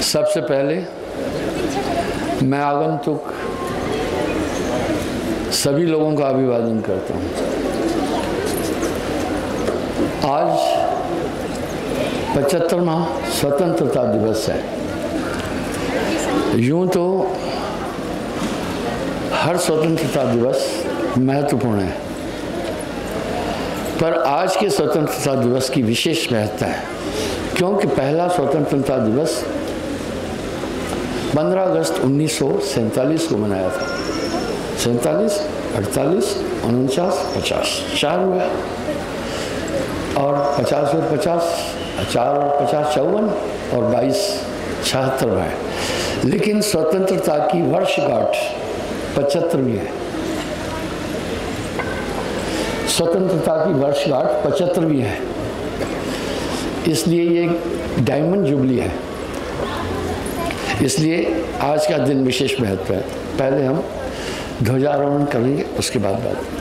सबसे पहले मैं आगंतुक सभी लोगों का अभिवादन करता हूँ। आज 75वां स्वतंत्रता दिवस है। यूँ तो हर स्वतंत्रता दिवस महत्वपूर्ण है, पर आज के स्वतंत्रता दिवस की विशेष महत्ता है, क्योंकि पहला स्वतंत्रता दिवस 15 अगस्त 1947 को मनाया था। 47, 48, 49, 50 4 हुआ, और 50 और 50, 4 और 50 54 और 22 76 है। लेकिन स्वतंत्रता की वर्षगांठ 75वीं है। स्वतंत्रता की वर्षगांठ 75वीं है, इसलिए ये डायमंड जुबली है। इसलिए आज का दिन विशेष महत्व है। पहले हम ध्वजारोहण करेंगे, उसके बाद बात।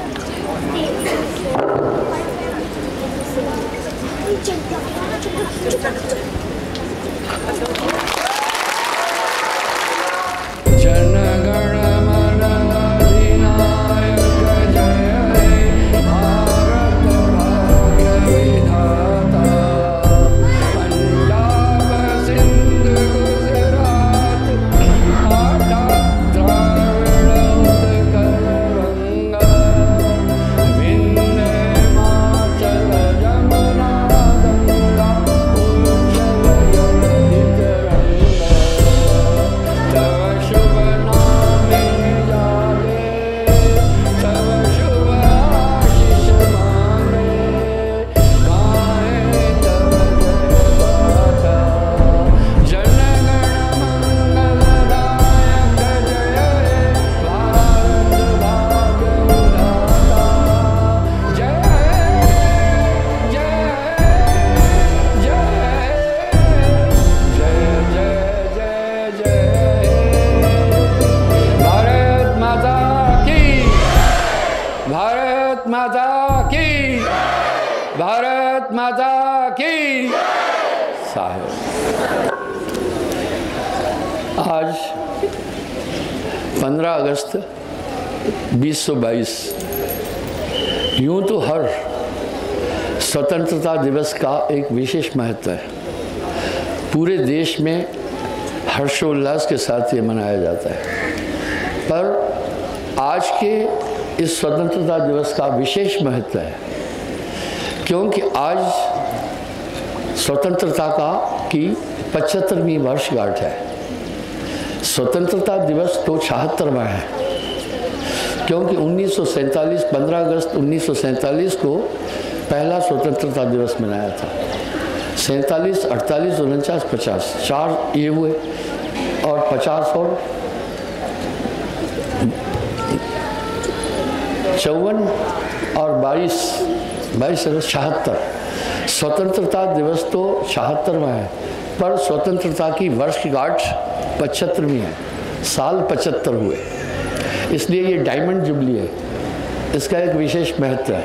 भारत माता की साहेब। आज 15 अगस्त 2022, यूँ तो हर स्वतंत्रता दिवस का एक विशेष महत्व है। पूरे देश में हर्षोल्लास के साथ ये मनाया जाता है, पर आज के इस स्वतंत्रता दिवस का विशेष महत्व है, क्योंकि आज स्वतंत्रता की 75वीं वर्षगांठ है। स्वतंत्रता दिवस तो 76वां है, क्योंकि 1947 15 अगस्त 1947 को पहला स्वतंत्रता दिवस मनाया था। 47, 48, 49, 50 4 ये हुए, और 50 और 54 और 22 76। स्वतंत्रता दिवस तो 76वां है, पर स्वतंत्रता की वर्षगांठ 75वीं है। साल 75 हुए, इसलिए ये डायमंड जुबली है। इसका एक विशेष महत्व है।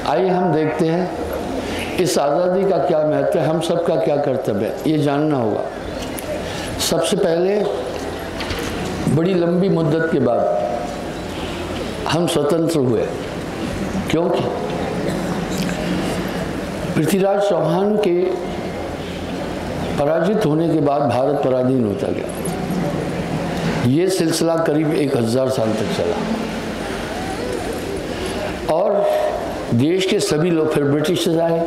आइए हम देखते हैं इस आज़ादी का क्या महत्व है, हम सबका क्या कर्तव्य है, ये जानना होगा। सबसे पहले बड़ी लंबी मुद्दत के बाद हम स्वतंत्र हुए, क्योंकि पृथ्वीराज चौहान के पराजित होने के बाद भारत पराधीन होता गया। ये सिलसिला करीब 1000 साल तक चला, और देश के सभी लोग, फिर ब्रिटिश आए,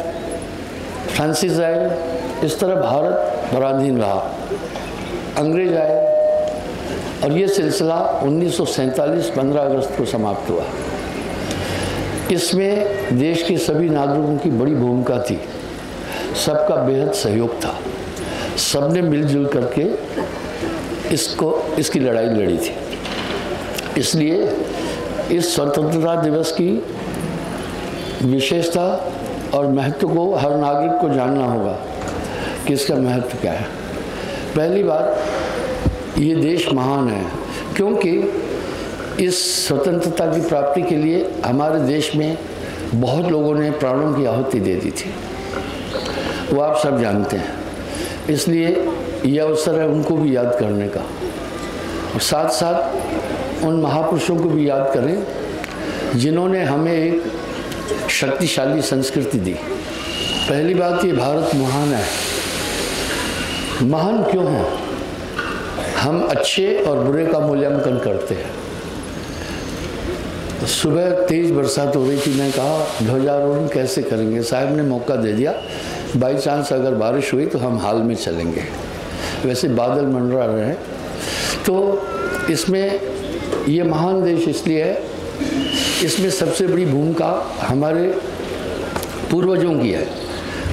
फ्रांसीस आए, इस तरह भारत पराधीन रहा। अंग्रेज आए, और ये सिलसिला 1947 15 अगस्त को समाप्त हुआ। इसमें देश के सभी नागरिकों की बड़ी भूमिका थी, सबका बेहद सहयोग था, सबने मिलजुल करके इसकी लड़ाई लड़ी थी। इसलिए इस स्वतंत्रता दिवस की विशेषता और महत्व को हर नागरिक को जानना होगा कि इसका महत्व क्या है। पहली बात, ये देश महान है, क्योंकि इस स्वतंत्रता की प्राप्ति के लिए हमारे देश में बहुत लोगों ने प्राणों की आहुति दे दी थी, वो आप सब जानते हैं। इसलिए ये अवसर है उनको भी याद करने का, और साथ साथ उन महापुरुषों को भी याद करें जिन्होंने हमें एक शक्तिशाली संस्कृति दी। पहली बात, ये भारत महान है। महान क्यों है? हम अच्छे और बुरे का मूल्यांकन करते हैं। सुबह तेज बरसात हो रही थी, मैं कहा ध्वजारोहण कैसे करेंगे? साहब ने मौका दे दिया, बाई चांस अगर बारिश हुई तो हम हाल में चलेंगे। वैसे बादल मंडरा रहे हैं। तो इसमें ये महान देश इसलिए है, इसमें सबसे बड़ी भूमिका हमारे पूर्वजों की है,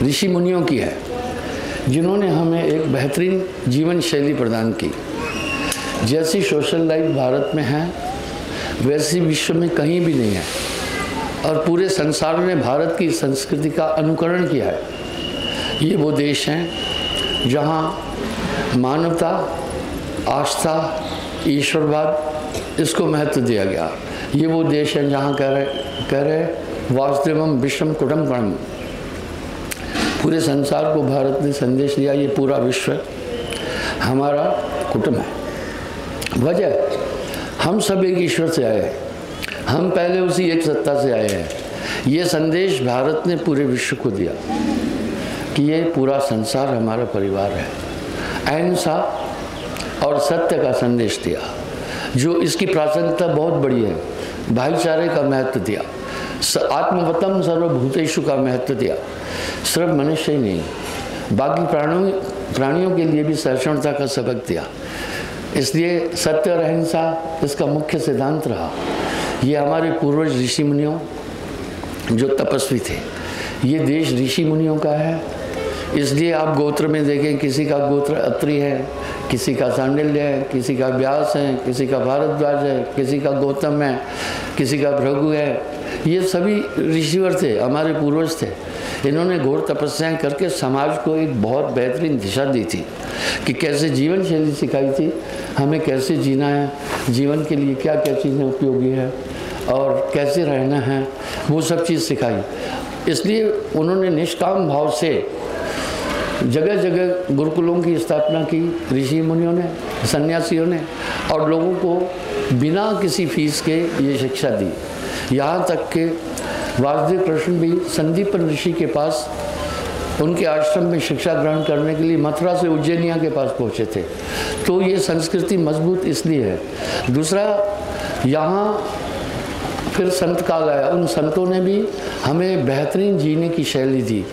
ऋषि मुनियों की है, जिन्होंने हमें एक बेहतरीन जीवन शैली प्रदान की। जैसी सोशल लाइफ भारत में है वैसी विश्व में कहीं भी नहीं है, और पूरे संसार ने भारत की संस्कृति का अनुकरण किया है। ये वो देश हैं जहाँ मानवता, आस्था, ईश्वरवाद, इसको महत्व दिया गया। ये वो देश हैं जहाँ कह रहे वासुदेवम विश्वम कुटुम्बकम्। पूरे संसार को भारत ने संदेश दिया, ये पूरा विश्व हमारा कुटुंब है। वजह, हम सब एक ईश्वर से आए हैं, हम पहले उसी एक सत्ता से आए हैं। ये संदेश भारत ने पूरे विश्व को दिया कि ये पूरा संसार हमारा परिवार है। अहिंसा और सत्य का संदेश दिया, जो इसकी प्रासंगिकता बहुत बड़ी है। भाईचारे का महत्व दिया, आत्मवतम सर्वभूतेषु का महत्व दिया। सिर्फ मनुष्य ही नहीं, बाकी प्राणियों के लिए भी सहिष्णुता का सबक दिया। इसलिए सत्य और अहिंसा इसका मुख्य सिद्धांत रहा। ये हमारे पूर्वज ऋषि मुनियों जो तपस्वी थे, ये देश ऋषि मुनियों का है। इसलिए आप गोत्र में देखें, किसी का गोत्र अत्रि है, किसी का सांडिल्य है, किसी का व्यास है, किसी का भारद्वाज है, किसी का गौतम है, किसी का भृगु है। ये सभी ऋषिवर थे, हमारे पूर्वज थे। इन्होंने घोर तपस्याएं करके समाज को एक बहुत बेहतरीन दिशा दी थी कि कैसे जीवन शैली सिखाई थी, हमें कैसे जीना है, जीवन के लिए क्या क्या चीज़ें उपयोगी है और कैसे रहना है, वो सब चीज़ सिखाई। इसलिए उन्होंने निष्काम भाव से जगह जगह गुरुकुलों की स्थापना की, ऋषि मुनियों ने, सन्यासियों ने, और लोगों को बिना किसी फीस के ये शिक्षा दी। यहाँ तक कि वासुदेव कृष्ण भी संदीपन ऋषि के पास, उनके आश्रम में शिक्षा ग्रहण करने के लिए मथुरा से उज्जैनिया के पास पहुँचे थे। तो ये संस्कृति मजबूत इसलिए है। दूसरा, यहाँ फिर संत काल आया, उन संतों ने भी हमें बेहतरीन जीने की शैली दी।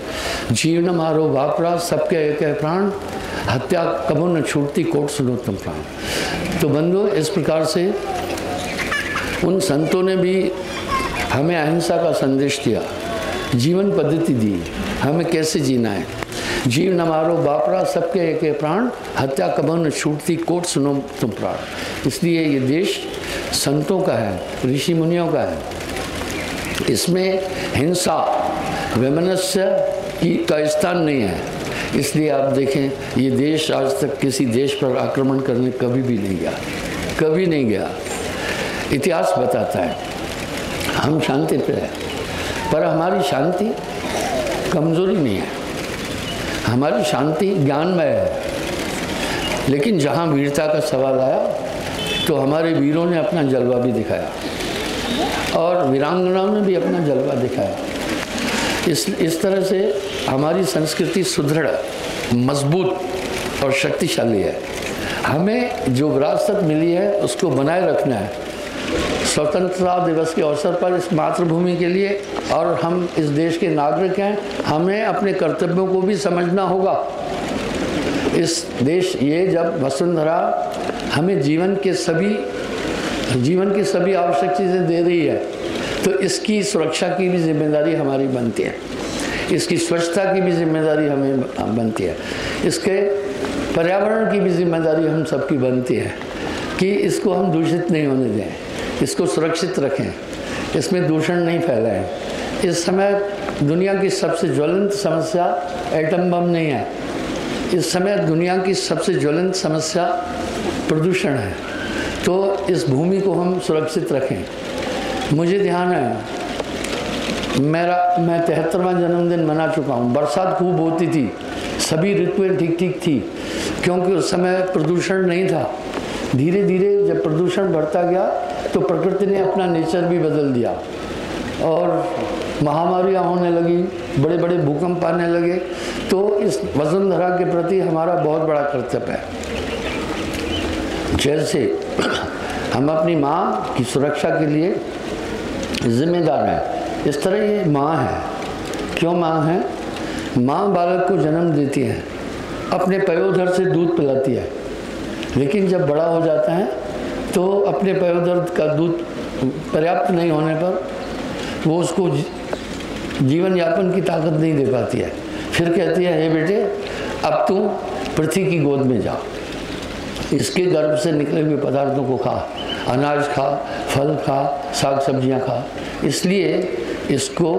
जीवन मारो बापरा, सबके एक है प्राण, हत्या कबो न छूटती, कोट सुनो तुम प्राण। तो बंधु, इस प्रकार से उन संतों ने भी हमें अहिंसा का संदेश दिया, जीवन पद्धति दी, हमें कैसे जीना है। जीव न मारो बापरा, सबके एक है प्राण, हत्या कबो न छूटती, कोट सुनो तुम प्राण। इसलिए ये देश संतों का है, ऋषि मुनियों का है। इसमें हिंसा, वैमनस्य का स्थान नहीं है। इसलिए आप देखें, ये देश आज तक किसी देश पर आक्रमण करने कभी भी नहीं गया, कभी नहीं गया। इतिहास बताता है हम शांति पे हैं, पर हमारी शांति कमजोरी नहीं है, हमारी शांति ज्ञानमय है। लेकिन जहाँ वीरता का सवाल आया तो हमारे वीरों ने अपना जलवा भी दिखाया और वीरांगनाओं ने भी अपना जलवा दिखाया। इस तरह से हमारी संस्कृति सुदृढ़, मजबूत और शक्तिशाली है। हमें जो विरासत मिली है उसको बनाए रखना है। स्वतंत्रता दिवस के अवसर पर इस मातृभूमि के लिए, और हम इस देश के नागरिक हैं, हमें अपने कर्तव्यों को भी समझना होगा। इस देश, ये जब वसुंधरा हमें जीवन की सभी आवश्यक चीज़ें दे रही है, तो इसकी सुरक्षा की भी जिम्मेदारी हमारी बनती है, इसकी स्वच्छता की भी जिम्मेदारी हमें बनती है, इसके पर्यावरण की भी जिम्मेदारी हम सबकी बनती है कि इसको हम दूषित नहीं होने दें, इसको सुरक्षित रखें, इसमें दूषण नहीं फैलाएं। इस समय दुनिया की सबसे ज्वलंत समस्या एटम बम नहीं है, इस समय दुनिया की सबसे ज्वलंत समस्या प्रदूषण है। तो इस भूमि को हम सुरक्षित रखें। मुझे ध्यान है, मैं 73वां जन्मदिन मना चुका हूँ। बरसात खूब होती थी, सभी ऋतुएं ठीक ठीक थी, क्योंकि उस समय प्रदूषण नहीं था। धीरे धीरे जब प्रदूषण बढ़ता गया तो प्रकृति ने अपना नेचर भी बदल दिया और महामारियाँ होने लगी, बड़े बड़े भूकंप आने लगे। तो इस वसुंधरा के प्रति हमारा बहुत बड़ा कर्तव्य है। जैसे हम अपनी माँ की सुरक्षा के लिए जिम्मेदार हैं, इस तरह ये माँ है। क्यों माँ है? माँ बालक को जन्म देती है, अपने पयोधर से दूध पिलाती है, लेकिन जब बड़ा हो जाता है तो अपने पयोधर का दूध पर्याप्त नहीं होने पर वो उसको जीवन यापन की ताकत नहीं दे पाती है। फिर कहती है, हे बेटे अब तू पृथ्वी की गोद में जा, इसके गर्भ से निकले हुए पदार्थों को खा, अनाज खा, फल खा, साग सब्जियां खा। इसलिए इसको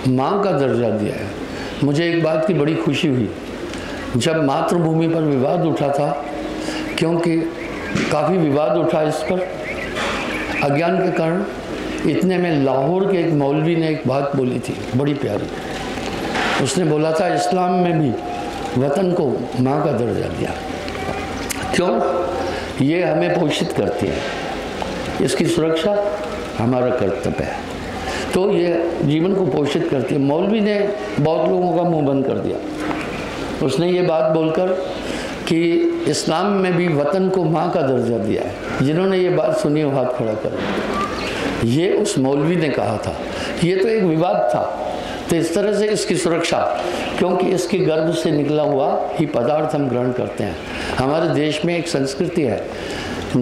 माँ का दर्जा दिया है। मुझे एक बात की बड़ी खुशी हुई जब मातृभूमि पर विवाद उठा था, क्योंकि काफ़ी विवाद उठा इस पर अज्ञान के कारण। इतने में लाहौर के एक मौलवी ने एक बात बोली थी बड़ी प्यारी। उसने बोला था, इस्लाम में भी वतन को माँ का दर्जा दिया। क्यों? ये हमें पोषित करती है, इसकी सुरक्षा हमारा कर्तव्य है। तो ये जीवन को पोषित करती है। मौलवी ने बहुत लोगों का मुंह बंद कर दिया। उसने ये बात बोलकर कि इस्लाम में भी वतन को माँ का दर्जा दिया है। जिन्होंने ये बात सुनी वो हाथ खड़ा कर। ये उस मौलवी ने कहा था। ये तो एक विवाद था। तो इस तरह से इसकी सुरक्षा, क्योंकि इसके गर्भ से निकला हुआ ही पदार्थ हम ग्रहण करते हैं। हमारे देश में एक संस्कृति है,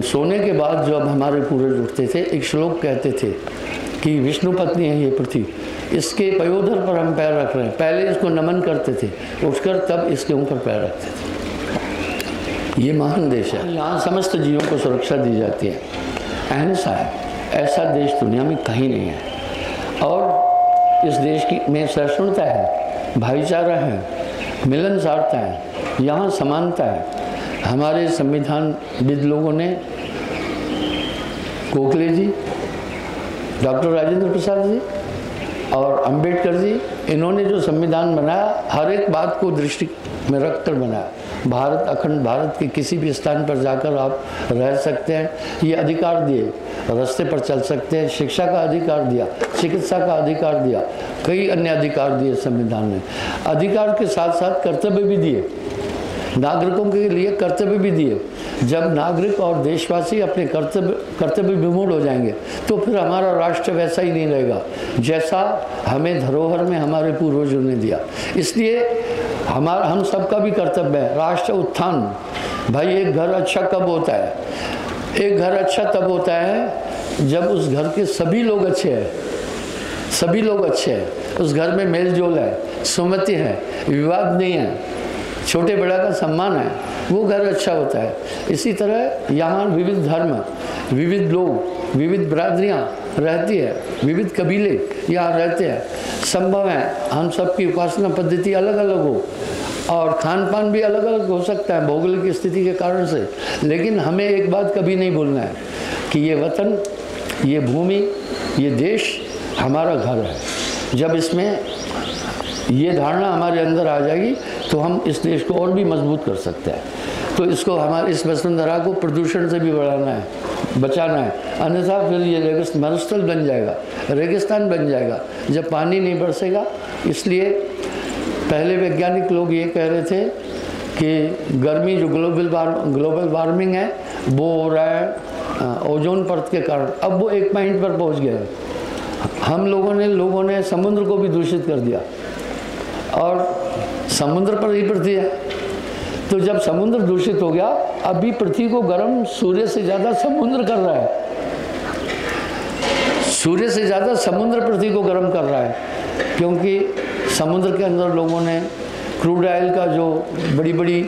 सोने के बाद जब हमारे पूर्वज उठते थे एक श्लोक कहते थे कि विष्णु पत्नी है ये पृथ्वी, इसके पयोधर पर हम पैर रख रहे हैं। पहले इसको नमन करते थे, उठकर तब इसके ऊपर पैर रखते थे। ये महान देश है, यहाँ समस्त जीवों को सुरक्षा दी जाती है, अहिंसा है। ऐसा देश दुनिया में कहीं नहीं है। और इस देश की में सहिष्णुता है, भाईचारा है, मिलनसारता है, यहाँ समानता है। हमारे संविधानविद लोगों ने, गोखले जी, डॉक्टर राजेंद्र प्रसाद जी और अंबेडकर जी, इन्होंने जो संविधान बनाया हर एक बात को दृष्टि में रखकर बनाया। भारत अखंड भारत के किसी भी स्थान पर जाकर आप रह सकते हैं, ये अधिकार दिए। रास्ते पर चल सकते हैं, शिक्षा का अधिकार दिया, चिकित्सा का अधिकार दिया, कई अन्य अधिकार दिए संविधान ने। अधिकार के साथ साथ कर्तव्य भी दिए, नागरिकों के लिए कर्तव्य भी दिए। जब नागरिक और देशवासी अपने कर्तव्य विमूढ़ हो जाएंगे तो फिर हमारा राष्ट्र वैसा ही नहीं रहेगा जैसा हमें धरोहर में हमारे पूर्वजों ने दिया। इसलिए हम सबका भी कर्तव्य है राष्ट्र उत्थान। भाई एक घर अच्छा कब होता है? एक घर अच्छा तब होता है जब उस घर के सभी लोग अच्छे हैं, सभी लोग अच्छे हैं, उस घर में मेल जोल है, सुमति है, विवाद नहीं है, छोटे बड़ा का सम्मान है, वो घर अच्छा होता है। इसी तरह यहाँ विविध धर्म, विविध लोग, विविध बिरादरियाँ रहती है, विविध कबीले यहाँ रहते हैं। संभव है हम सबकी उपासना पद्धति अलग अलग हो और खान पान भी अलग अलग हो सकता है भौगोलिक स्थिति के कारण से, लेकिन हमें एक बात कभी नहीं भूलना है कि ये वतन, ये भूमि, ये देश हमारा घर है। जब इसमें ये धारणा हमारे अंदर आ जाएगी तो हम इस देश को और भी मजबूत कर सकते हैं। तो इसको हमारे इस वसुंधरा को प्रदूषण से भी बढ़ाना है, बचाना है, अन्यथा फिर ये मरुस्थल बन जाएगा, रेगिस्तान बन जाएगा जब पानी नहीं बरसेगा। इसलिए पहले वैज्ञानिक लोग ये कह रहे थे कि गर्मी जो ग्लोबल वार्मिंग है वो हो रहा है ओजोन परत के कारण। अब वो एक पॉइंट पर पहुंच गया है। हम लोगों ने समुद्र को भी दूषित कर दिया और समुद्र पर ही पृथ्वी है। तो जब समुद्र दूषित हो गया, अभी पृथ्वी को गर्म सूर्य से ज़्यादा समुद्र कर रहा है, सूर्य से ज़्यादा समुद्र पृथ्वी को गर्म कर रहा है, क्योंकि समुद्र के अंदर लोगों ने क्रूड ऑयल का जो बड़ी बड़ी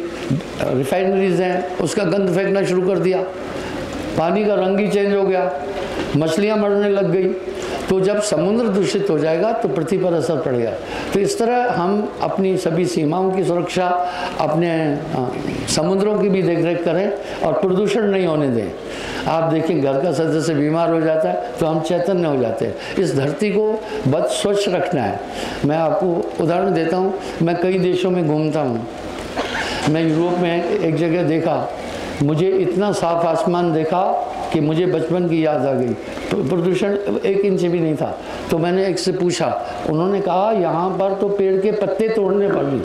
रिफाइनरीज हैं उसका गंद फेंकना शुरू कर दिया, पानी का रंग ही चेंज हो गया, मछलियाँ मरने लग गई। तो जब समुद्र दूषित हो जाएगा तो पृथ्वी पर असर पड़ेगा। तो इस तरह हम अपनी सभी सीमाओं की सुरक्षा, अपने समुद्रों की भी देखरेख करें और प्रदूषण नहीं होने दें। आप देखिए घर का सदस्य बीमार हो जाता है तो हम चैतन्य हो जाते हैं। इस धरती को बस स्वच्छ रखना है। मैं आपको उदाहरण देता हूँ, मैं कई देशों में घूमता हूँ मैं यूरोप में एक जगह देखा, मुझे इतना साफ आसमान देखा कि मुझे बचपन की याद आ गई। प्रदूषण 1 इंच भी नहीं था। तो मैंने एक से पूछा, उन्होंने कहा यहाँ पर तो पेड़ के पत्ते तोड़ने पर भी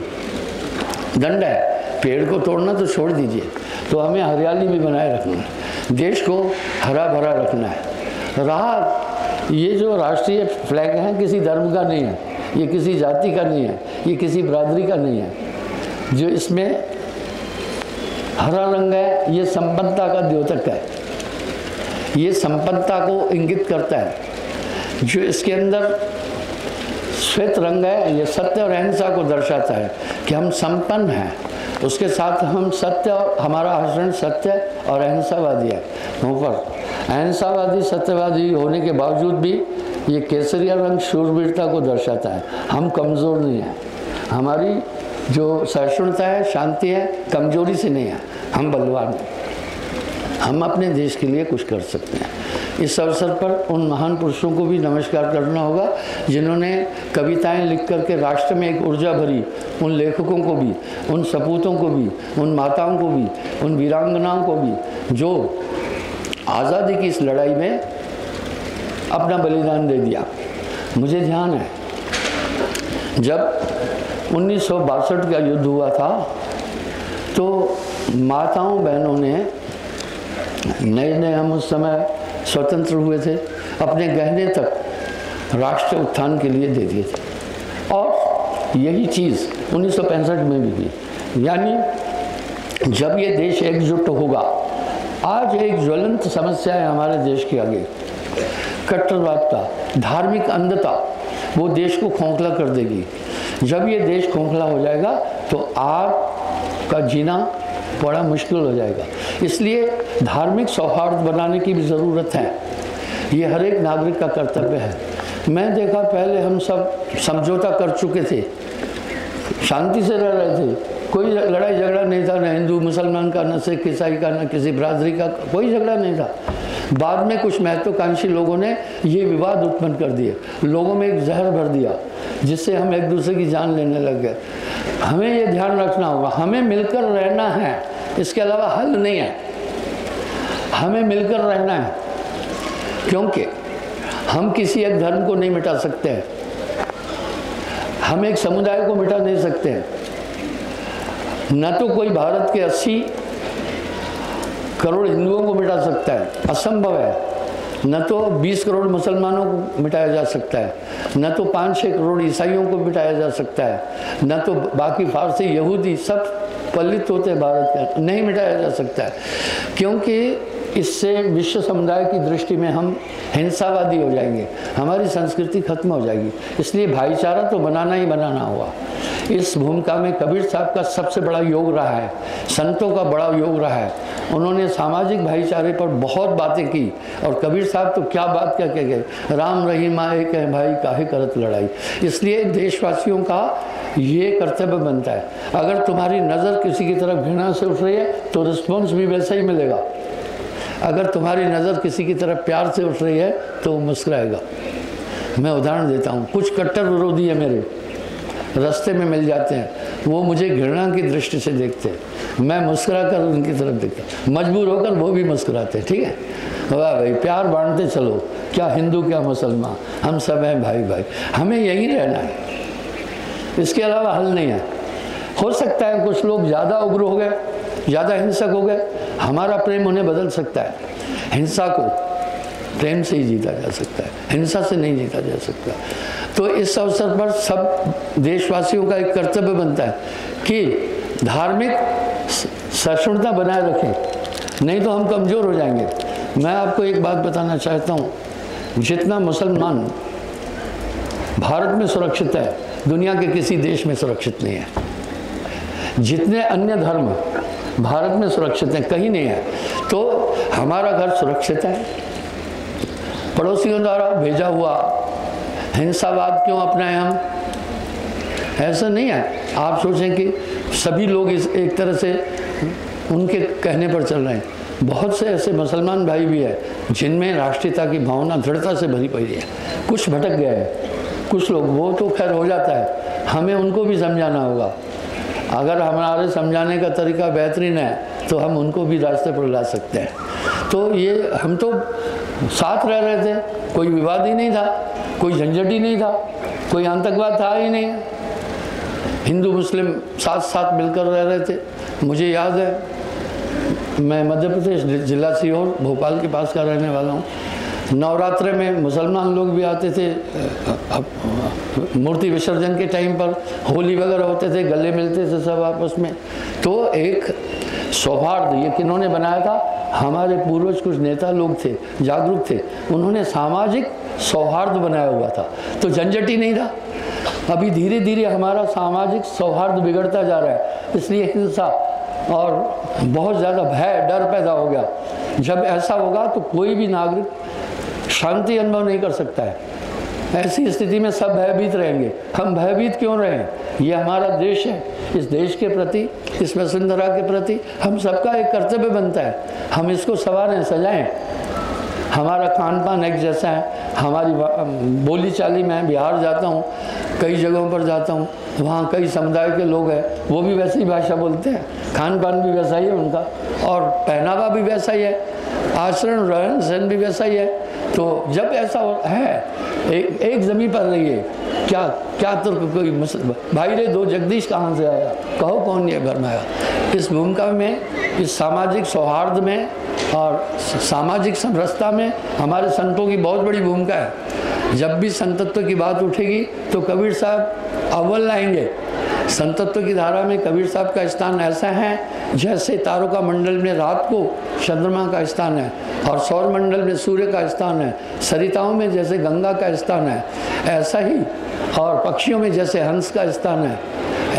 दंड है, पेड़ को तोड़ना तो छोड़ दीजिए। तो हमें हरियाली भी बनाए रखना है, देश को हरा भरा रखना है। रहा ये जो राष्ट्रीय फ्लैग है, किसी धर्म का नहीं है, ये किसी जाति का नहीं है, ये किसी बरादरी का नहीं है। जो इसमें हरा रंग है, ये संपन्नता का द्योतक है, ये संपन्नता को इंगित करता है। जो इसके अंदर श्वेत रंग है, ये सत्य और अहिंसा को दर्शाता है कि हम संपन्न हैं। उसके साथ हम सत्य, और हमारा आचरण सत्य और अहिंसावादी है। ऊपर अहिंसावादी सत्यवादी होने के बावजूद भी ये केसरिया रंग शूरवीरता को दर्शाता है। हम कमज़ोर नहीं हैं, हमारी जो सहिष्णुता है, शांति है, कमजोरी से नहीं है, हम बलवान हैं, हम अपने देश के लिए कुछ कर सकते हैं। इस अवसर पर उन महान पुरुषों को भी नमस्कार करना होगा जिन्होंने कविताएं लिख करके राष्ट्र में एक ऊर्जा भरी। उन लेखकों को भी, उन सपूतों को भी, उन माताओं को भी, उन वीरांगनाओं को भी, जो आज़ादी की इस लड़ाई में अपना बलिदान दे दिया। मुझे ध्यान है जब 1962 का युद्ध हुआ था तो माताओं बहनों ने, नए नए हम उस समय स्वतंत्र हुए थे, अपने गहने तक राष्ट्र उत्थान के लिए दे दिए थे। और यही चीज़ 1965 में भी हुई। यानी जब ये देश एकजुट होगा, आज एक ज्वलंत समस्या है हमारे देश के आगे, कट्टरवाद, धार्मिक अंधता, वो देश को खोखला कर देगी। जब ये देश खोखला हो जाएगा तो आपका जीना बड़ा मुश्किल हो जाएगा। इसलिए धार्मिक सौहार्द बनाने की भी ज़रूरत है, ये हर एक नागरिक का कर्तव्य है। मैं देखा पहले हम सब समझौता कर चुके थे, शांति से रह रहे थे, कोई लड़ाई झगड़ा नहीं था, न हिंदू मुसलमान का, न सिख ईसाई का, न किसी बरादरी का, कोई झगड़ा नहीं था। बाद में कुछ महत्वाकांक्षी लोगों ने ये विवाद उत्पन्न कर दिए, लोगों में एक जहर भर दिया जिससे हम एक दूसरे की जान लेने लग गए। हमें ये ध्यान रखना होगा, हमें मिलकर रहना है, इसके अलावा हल नहीं है। हमें मिलकर रहना है क्योंकि हम किसी एक धर्म को नहीं मिटा सकते हैं, हम एक समुदाय को मिटा नहीं सकते हैं। न तो कोई भारत के 80 करोड़ हिंदुओं को मिटा सकता है, असंभव है। न तो 20 करोड़ मुसलमानों को मिटाया जा सकता है, न तो 5-6 करोड़ ईसाइयों को मिटाया जा सकता है, न तो बाकी फारसी, यहूदी सब पलित होते हैं भारत के, नहीं मिटाया जा सकता है। क्योंकि इससे विश्व समुदाय की दृष्टि में हम हिंसावादी हो जाएंगे, हमारी संस्कृति खत्म हो जाएगी। इसलिए भाईचारा तो बनाना ही बनाना होगा। इस भूमिका में कबीर साहब का सबसे बड़ा योग रहा है, संतों का बड़ा योग रहा है। उन्होंने सामाजिक भाईचारे पर बहुत बातें की, और कबीर साहब तो क्या बात क्या कह गए, राम रहीमा एक है भाई काहे करत लड़ाई। इसलिए देशवासियों का ये कर्तव्य बनता है, अगर तुम्हारी नज़र किसी की तरफ घृणा से उठ रही है तो रिस्पॉन्स भी वैसा ही मिलेगा। अगर तुम्हारी नज़र किसी की तरफ प्यार से उठ रही है तो वो मुस्कुराएगा। मैं उदाहरण देता हूँ, कुछ कट्टर विरोधी है मेरे, रास्ते में मिल जाते हैं, वो मुझे घृणा की दृष्टि से देखते हैं, मैं मुस्कुरा कर उनकी तरफ देखता, मजबूर होकर वो भी मुस्कुराते हैं। ठीक है, वाह भाई, प्यार बांटते चलो, क्या हिंदू क्या मुसलमान, हम सब हैं भाई भाई। हमें यही रहना है, इसके अलावा हल नहीं है। हो सकता है कुछ लोग ज़्यादा उग्र हो गए, ज़्यादा हिंसक हो गए, हमारा प्रेम उन्हें बदल सकता है। हिंसा को प्रेम से ही जीता जा सकता है, हिंसा से नहीं जीता जा सकता। तो इस अवसर पर सब देशवासियों का एक कर्तव्य बनता है कि धार्मिक सहिष्णुता बनाए रखें, नहीं तो हम कमज़ोर हो जाएंगे। मैं आपको एक बात बताना चाहता हूँ, जितना मुसलमान भारत में सुरक्षित है, दुनिया के किसी देश में सुरक्षित नहीं है। जितने अन्य धर्म भारत में सुरक्षित हैं, कहीं नहीं है। तो हमारा घर सुरक्षित है, पड़ोसियों द्वारा भेजा हुआ हिंसावाद क्यों अपनाएं हम? ऐसा नहीं है आप सोचें कि सभी लोग इस एक तरह से उनके कहने पर चल रहे हैं। बहुत से ऐसे मुसलमान भाई भी हैं जिनमें राष्ट्रीयता की भावना दृढ़ता से भरी पड़ी है। कुछ भटक गए हैं कुछ लोग, वो तो खैर हो जाता है, हमें उनको भी समझाना होगा। अगर हमारे समझाने का तरीका बेहतरीन है तो हम उनको भी रास्ते पर ला सकते हैं। तो ये हम तो साथ रह रहे थे, कोई विवाद ही नहीं था, कोई झंझट ही नहीं था, कोई आतंकवाद था ही नहीं। हिंदू मुस्लिम साथ साथ मिलकर रह रहे थे। मुझे याद है, मैं मध्य प्रदेश जिला सीहोर भोपाल के पास का रहने वाला हूँ। नवरात्रे में मुसलमान लोग भी आते थे, मूर्ति विसर्जन के टाइम पर होली वगैरह होते थे, गले मिलते थे सब आपस में। तो एक सौहार्द ये किन्होंने बनाया था? हमारे पूर्वज कुछ नेता लोग थे, जागरूक थे, उन्होंने सामाजिक सौहार्द बनाया हुआ था, तो झंझट ही नहीं था। अभी धीरे धीरे हमारा सामाजिक सौहार्द बिगड़ता जा रहा है, इसलिए हिंसा और बहुत ज़्यादा भय डर पैदा हो गया। जब ऐसा होगा तो कोई भी नागरिक शांति अनुभव नहीं कर सकता है। ऐसी स्थिति में सब भयभीत रहेंगे। हम भयभीत क्यों रहें? ये हमारा देश है, इस देश के प्रति, इस वसुंधरा के प्रति हम सबका एक कर्तव्य बनता है, हम इसको संवारें, सजाएं। हमारा खान पान एक जैसा है, हमारी बोली चाली, मैं बिहार जाता हूँ, कई जगहों पर जाता हूँ, वहाँ कई समुदाय के लोग हैं, वो भी वैसी भाषा बोलते हैं, खान पान भी वैसा ही है उनका, और पहनावा भी वैसा ही है, आचरण रहन सहन भी वैसा ही है। तो जब ऐसा है, एक ज़मीन पर रहिए, क्या तो कोई भाई रे दो जगदीश कहाँ से आया, कहो कौन ये घर में आया। इस भूमिका में, इस सामाजिक सौहार्द में और सामाजिक समरसता में हमारे संतों की बहुत बड़ी भूमिका है। जब भी संतत्व की बात उठेगी तो कबीर साहब अव्वल लाएंगे। संतत्व की धारा में कबीर साहब का स्थान ऐसा है जैसे तारों मंडल में रात को चंद्रमा का स्थान है और सौर मंडल में सूर्य का स्थान है, सरिताओं में जैसे गंगा का स्थान है, ऐसा ही, और पक्षियों में जैसे हंस का स्थान है,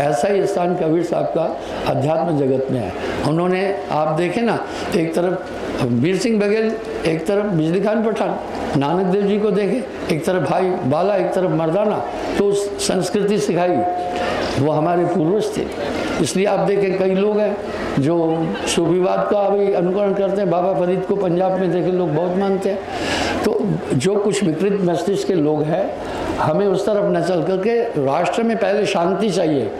ऐसा ही स्थान कबीर साहब का अध्यात्म जगत में है। उन्होंने, आप देखें ना, एक तरफ वीर सिंह बघेल, एक तरफ बिजली खान पठान, नानक देव जी को देखें, एक तरफ भाई बाला, एक तरफ मर्दाना, तो संस्कृति सिखाई वो हमारे पूर्वज थे। इसलिए आप देखें कई लोग हैं जो सूफीवाद का भी अनुकरण करते हैं। बाबा फरीद को पंजाब में देखें लोग बहुत मानते हैं। तो जो कुछ विकृत मस्तिष्क के लोग हैं, हमें उस तरफ न चल करके राष्ट्र में पहले शांति चाहिए,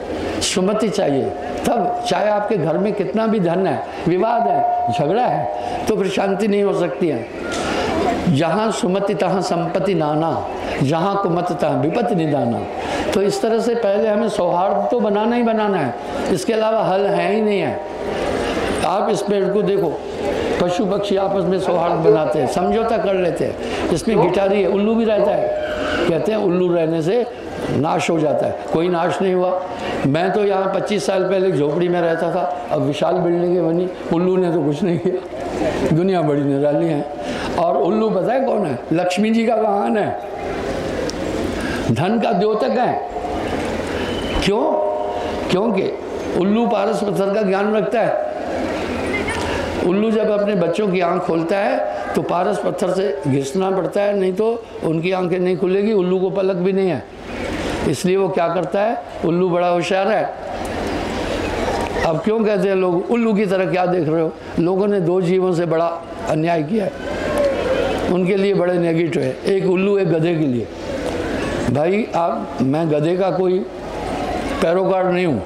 सुमति चाहिए, तब चाहे आपके घर में कितना भी धन है, विवाद है, झगड़ा है, तो फिर शांति नहीं हो सकती है। जहाँ सुमति तहाँ संपत्ति नाना, जहाँ कुमति तहाँ विपत्ति निदाना। तो इस तरह से पहले हमें सौहार्द तो बनाना ही बनाना है, इसके अलावा हल है ही नहीं है। आप इस पेड़ को देखो, पशु पक्षी आपस में सौहार्द बनाते हैं, समझौता कर लेते हैं। इसमें गिटारी है, उल्लू भी रहता है, कहते हैं उल्लू रहने से नाश हो जाता है, कोई नाश नहीं हुआ। मैं तो यहाँ 25 साल पहले झोपड़ी में रहता था, अब विशाल बिल्डिंगें बनी, उल्लू ने तो कुछ नहीं किया। दुनिया बड़ी निराली है। और उल्लू पता है कौन है? लक्ष्मी जी का वाहन है, धन का द्योतक है। क्यों? क्योंकि उल्लू पारस पत्थर का ज्ञान रखता है। उल्लू जब अपने बच्चों की आंख खोलता है तो पारस पत्थर से घिसना पड़ता है, नहीं तो उनकी आंखें नहीं खुलेगी। उल्लू को पलक भी नहीं है, इसलिए वो क्या करता है, उल्लू बड़ा होशियार है। अब क्यों कहते हैं लोग उल्लू की तरह क्या देख रहे हो? लोगों ने दो जीवों से बड़ा अन्याय किया है, उनके लिए बड़े नेगेटिव है। एक उल्लू, एक गधे के लिए। भाई मैं गधे का कोई पैरोकार नहीं हूँ,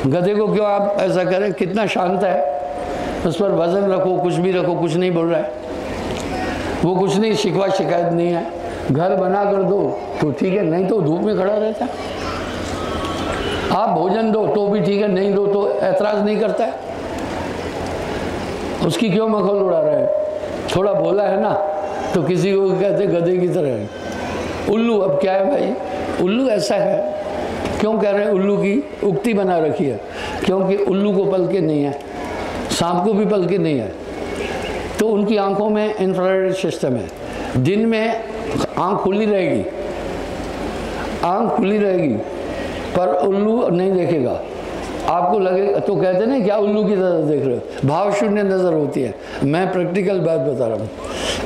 गधे को क्यों आप ऐसा करें? कितना शांत है, उस पर वजन रखो, कुछ भी रखो, कुछ नहीं बोल रहा है वो, कुछ नहीं, शिकवा शिकायत नहीं है। घर बना कर दो तो ठीक है, नहीं तो धूप में खड़ा रहता है। आप भोजन दो तो भी ठीक है, नहीं दो तो ऐतराज नहीं करता है। उसकी क्यों मखौल उड़ा रहे हैं? थोड़ा भोला है ना, तो किसी को कहते गधे की तरह है। उल्लू अब क्या है भाई? उल्लू ऐसा है, क्यों कह रहे हैं? उल्लू की उक्ति बना रखी है, क्योंकि उल्लू को पलके नहीं है, सांप को भी पलके नहीं है, तो उनकी आंखों में इंफ्रारेड सिस्टम है। दिन में आंख खुली रहेगी, आंख खुली रहेगी, पर उल्लू नहीं देखेगा। आपको लगे तो कहते ना क्या उल्लू की तरह देख रहे हो, भाव शून्य नज़र होती है। मैं प्रैक्टिकल बात बता रहा हूँ।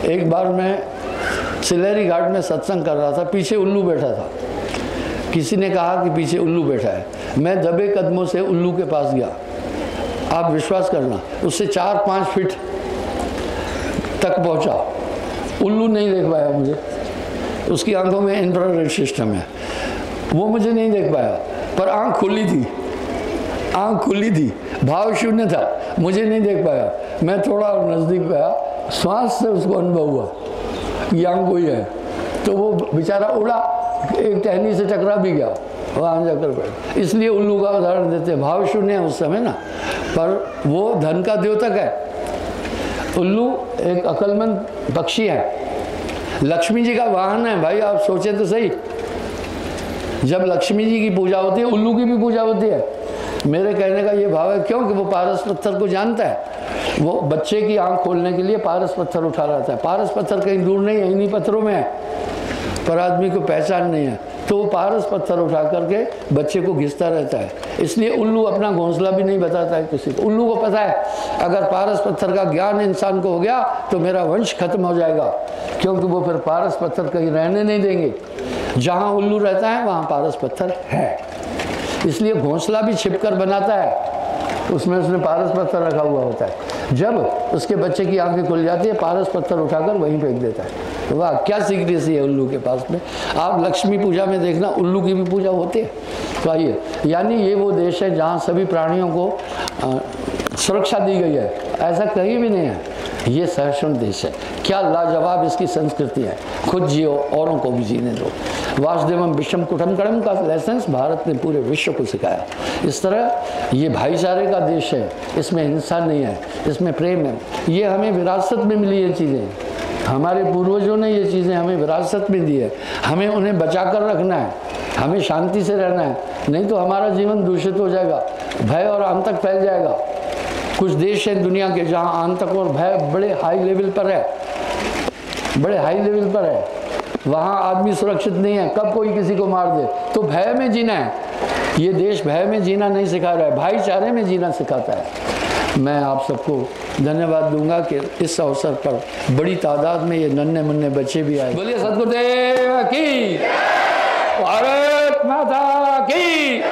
एक बार मैं सिलेरी घाट में सत्संग कर रहा था, पीछे उल्लू बैठा था। किसी ने कहा कि पीछे उल्लू बैठा है, मैं दबे कदमों से उल्लू के पास गया। आप विश्वास करना, उससे 4-5 फीट तक पहुंचा, उल्लू नहीं देख पाया मुझे। उसकी आंखों में इंफ्रारेड सिस्टम है, वो मुझे नहीं देख पाया, पर आंख खुली थी। आँख खुली थी, भाव शून्य था, मुझे नहीं देख पाया। मैं थोड़ा नज़दीक गया, श्वास से उसको अनुभव हुआ कि आँख कोई है, तो वो बेचारा उड़ा, एक टहनी से टकरा भी गया, वहाँ जाकर बैठ। इसलिए उल्लू का उदाहरण देते हैं, भाव शून्य है उस समय ना, पर वो धन का द्योतक है। उल्लू एक अक्लमंद पक्षी है, लक्ष्मी जी का वाहन है। भाई आप सोचे तो सही, जब लक्ष्मी जी की पूजा होती है, उल्लू की भी पूजा होती है। मेरे कहने का ये भाव है, क्योंकि वो पारस पत्थर को जानता है। वो बच्चे की आंख खोलने के लिए पारस पत्थर उठा रहता है। पारस पत्थर कहीं दूर नहीं है, इन्हीं पत्थरों में है, पर आदमी को पहचान नहीं है, तो वो पारस पत्थर उठा करके बच्चे को घिसता रहता है। इसलिए उल्लू अपना घोंसला भी नहीं बताता है किसी को। उल्लू को पता है, अगर पारस पत्थर का ज्ञान इंसान को हो गया तो मेरा वंश खत्म हो जाएगा, क्योंकि वो फिर पारस पत्थर कहीं रहने नहीं देंगे। जहाँ उल्लू रहता है वहाँ पारस पत्थर है, इसलिए घोंसला भी छिपकर बनाता है, उसमें उसने पारस पत्थर रखा हुआ होता है। जब उसके बच्चे की आंखें खुल जाती है, पारस पत्थर उठाकर वहीं फेंक देता है। तो वाह, क्या सीक्रेसी है उल्लू के पास में। आप लक्ष्मी पूजा में देखना, उल्लू की भी पूजा होती है। तो आइए, यानी ये वो देश है जहाँ सभी प्राणियों को सुरक्षा दी गई है, ऐसा कहीं भी नहीं है। ये सहिष्णु देश है, क्या लाजवाब इसकी संस्कृति है। खुद जियो, औरों को भी जीने दो। वासुदेवम विश्वम कुटुम्बकम् का लेसन्स भारत ने पूरे विश्व को सिखाया। इस तरह ये भाईचारे का देश है, इसमें हिंसा नहीं है, इसमें प्रेम है। ये हमें विरासत में मिली ये चीज़ें, हमारे पूर्वजों ने ये चीज़ें हमें विरासत में दी है। हमें उन्हें बचा कर रखना है, हमें शांति से रहना है, नहीं तो हमारा जीवन दूषित हो जाएगा, भय और आतंक फैल जाएगा। कुछ देश हैं दुनिया के जहाँ आतंक और भय बड़े हाई लेवल पर है, बड़े हाई लेवल पर है। वहाँ आदमी सुरक्षित नहीं है, कब कोई किसी को मार दे। तो भय में जीना है। ये देश भय में जीना नहीं सिखा रहा है, भाईचारे में जीना सिखाता है। मैं आप सबको धन्यवाद दूंगा कि इस अवसर पर बड़ी तादाद में ये नन्हे मुन्ने बच्चे भी आए। बोलिए सद्गुरुदेव की, भारत माता की।